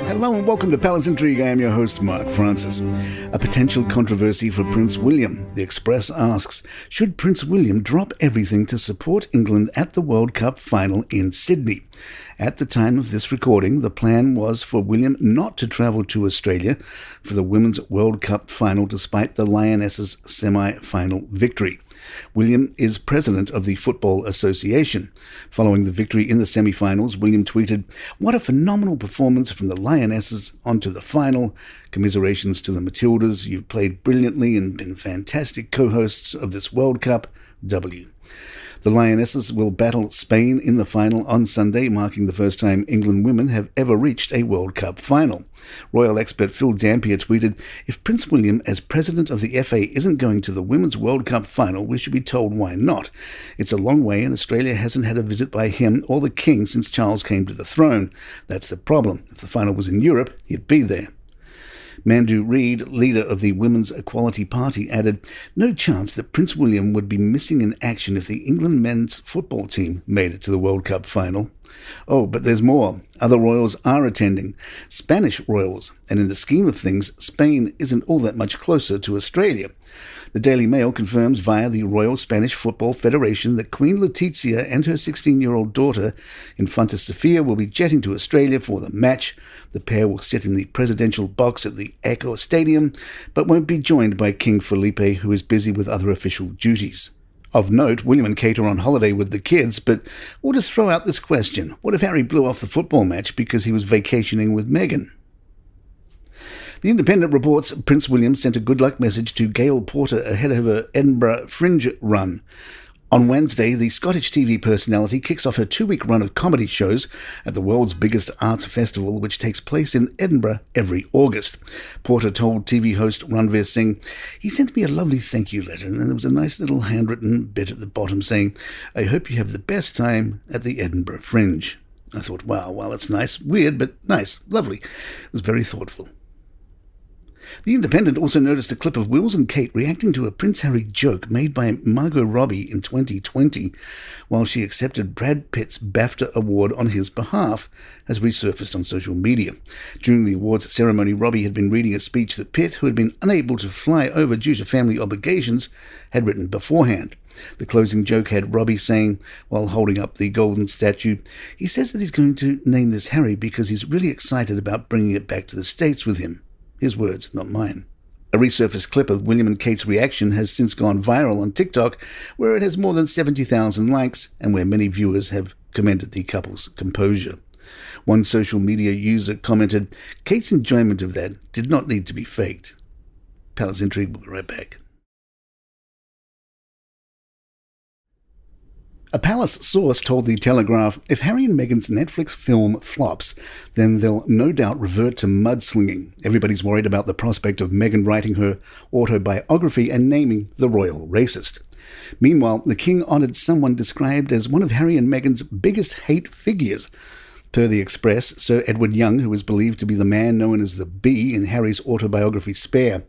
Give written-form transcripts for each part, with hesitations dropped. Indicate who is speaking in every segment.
Speaker 1: Hello and welcome to Palace Intrigue. I am your host, Mark Francis. A potential controversy for Prince William. The Express asks, should Prince William drop everything to support England at the World Cup final in Sydney? At the time of this recording, the plan was for William not to travel to Australia for the Women's World Cup final despite the Lionesses' semi-final victory. William is president of the Football Association. Following the victory in the semi-finals, William tweeted, "What a phenomenal performance from the Lionesses onto the final. Commiserations to the Matildas. You've played brilliantly and been fantastic co-hosts of this World Cup. W." The Lionesses will battle Spain in the final on Sunday, marking the first time England women have ever reached a World Cup final. Royal expert Phil Dampier tweeted, "If Prince William, as president of the FA, isn't going to the Women's World Cup final, we should be told why not. It's a long way and Australia hasn't had a visit by him or the King since Charles came to the throne. That's the problem. If the final was in Europe, he'd be there." Mandu Reid, leader of the Women's Equality Party, added, "No chance that Prince William would be missing in action if the England men's football team made it to the World Cup final." Oh, but there's more. Other royals are attending. Spanish royals, and in the scheme of things, Spain isn't all that much closer to Australia. The Daily Mail confirms via the Royal Spanish Football Federation that Queen Letizia and her 16-year-old daughter, Infanta Sofia, will be jetting to Australia for the match. The pair will sit in the presidential box at the Echo Stadium, but won't be joined by King Felipe, who is busy with other official duties. Of note, William and Kate are on holiday with the kids, but we'll just throw out this question. What if Harry blew off the football match because he was vacationing with Meghan? The Independent reports Prince William sent a good luck message to Gail Porter ahead of her Edinburgh Fringe run. On Wednesday, the Scottish TV personality kicks off her 2-week run of comedy shows at the world's biggest arts festival, which takes place in Edinburgh every August. Porter told TV host Ranveer Singh, "He sent me a lovely thank you letter, and then there was a nice little handwritten bit at the bottom saying, 'I hope you have the best time at the Edinburgh Fringe.'" I thought, wow, that's nice. Weird, but nice. Lovely. It was very thoughtful. The Independent also noticed a clip of Wills and Kate reacting to a Prince Harry joke made by Margot Robbie in 2020 while she accepted Brad Pitt's BAFTA award on his behalf, has resurfaced on social media. During the awards ceremony, Robbie had been reading a speech that Pitt, who had been unable to fly over due to family obligations, had written beforehand. The closing joke had Robbie saying, while holding up the golden statue, he says that he's going to name this Harry because he's really excited about bringing it back to the States with him. His words, not mine. A resurfaced clip of William and Kate's reaction has since gone viral on TikTok, where it has more than 70,000 likes and where many viewers have commended the couple's composure. One social media user commented, "Kate's enjoyment of that did not need to be faked." Palace Intrigue will be right back. A Palace source told The Telegraph, if Harry and Meghan's Netflix film flops, then they'll no doubt revert to mudslinging. Everybody's worried about the prospect of Meghan writing her autobiography and naming the royal racist. Meanwhile, the king honoured someone described as one of Harry and Meghan's biggest hate figures. Per the Express, Sir Edward Young, who is believed to be the man known as the Bee in Harry's autobiography Spare.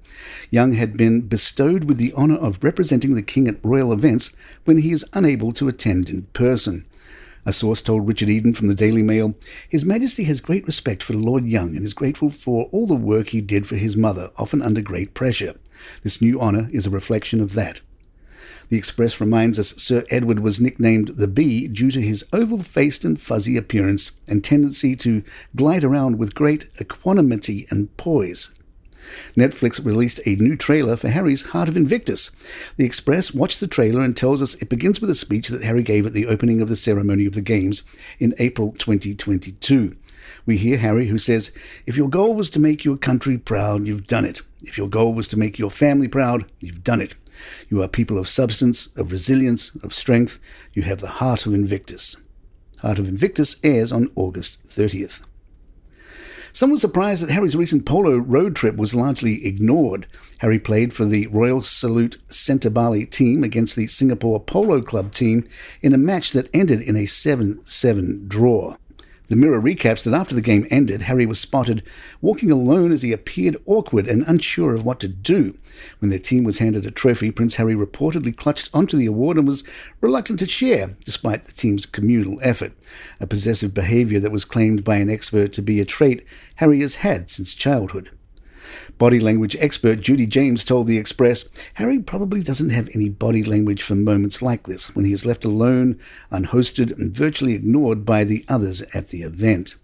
Speaker 1: Young had been bestowed with the honour of representing the king at royal events when he is unable to attend in person. A source told Richard Eden from the Daily Mail, His Majesty has great respect for Lord Young and is grateful for all the work he did for his mother, often under great pressure. This new honour is a reflection of that. The Express reminds us Sir Edward was nicknamed the Bee due to his oval-faced and fuzzy appearance and tendency to glide around with great equanimity and poise. Netflix released a new trailer for Harry's Heart of Invictus. The Express watched the trailer and tells us it begins with a speech that Harry gave at the opening of the ceremony of the Games in April 2022. We hear Harry, who says, "If your goal was to make your country proud, you've done it. If your goal was to make your family proud, you've done it. You are people of substance, of resilience, of strength. You have the Heart of Invictus." Heart of Invictus airs on August 30th. Some were surprised that Harry's recent polo road trip was largely ignored. Harry played for the Royal Salute Centre Bali team against the Singapore Polo Club team in a match that ended in a 7-7 draw. The Mirror recaps that after the game ended, Harry was spotted walking alone as he appeared awkward and unsure of what to do. When their team was handed a trophy, Prince Harry reportedly clutched onto the award and was reluctant to share, despite the team's communal effort, a possessive behaviour that was claimed by an expert to be a trait Harry has had since childhood. Body language expert Judy James told The Express, Harry probably doesn't have any body language for moments like this, when he is left alone, unhosted, and virtually ignored by the others at the event.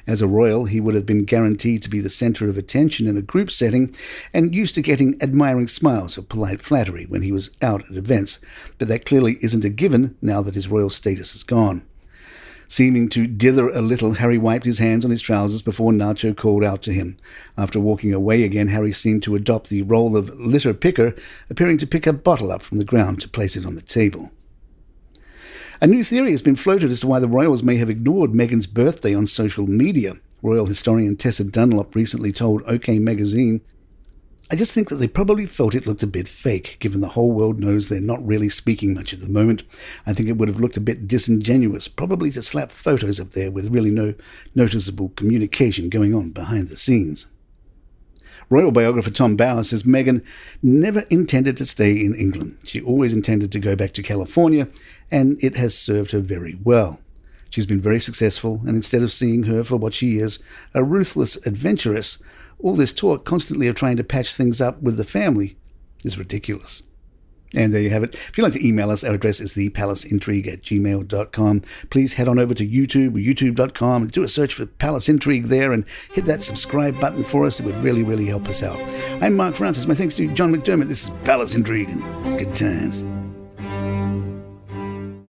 Speaker 1: As a royal, he would have been guaranteed to be the centre of attention in a group setting and used to getting admiring smiles or polite flattery when he was out at events, but that clearly isn't a given now that his royal status is gone. Seeming to dither a little, Harry wiped his hands on his trousers before Nacho called out to him. After walking away again, Harry seemed to adopt the role of litter picker, appearing to pick a bottle up from the ground to place it on the table. A new theory has been floated as to why the royals may have ignored Meghan's birthday on social media. Royal historian Tessa Dunlop recently told OK Magazine, I just think that they probably felt it looked a bit fake, given the whole world knows they're not really speaking much at the moment. I think it would have looked a bit disingenuous, probably to slap photos up there with really no noticeable communication going on behind the scenes. Royal biographer Tom Bower says Meghan never intended to stay in England. She always intended to go back to California, and it has served her very well. She's been very successful, and instead of seeing her for what she is, a ruthless adventuress, all this talk constantly of trying to patch things up with the family is ridiculous. And there you have it. If you'd like to email us, our address is thepalaceintrigue@gmail.com. Please head on over to YouTube or youtube.com and do a search for Palace Intrigue there and hit that subscribe button for us. It would really, really help us out. I'm Mark Francis. My thanks to John McDermott. This is Palace Intrigue and good times.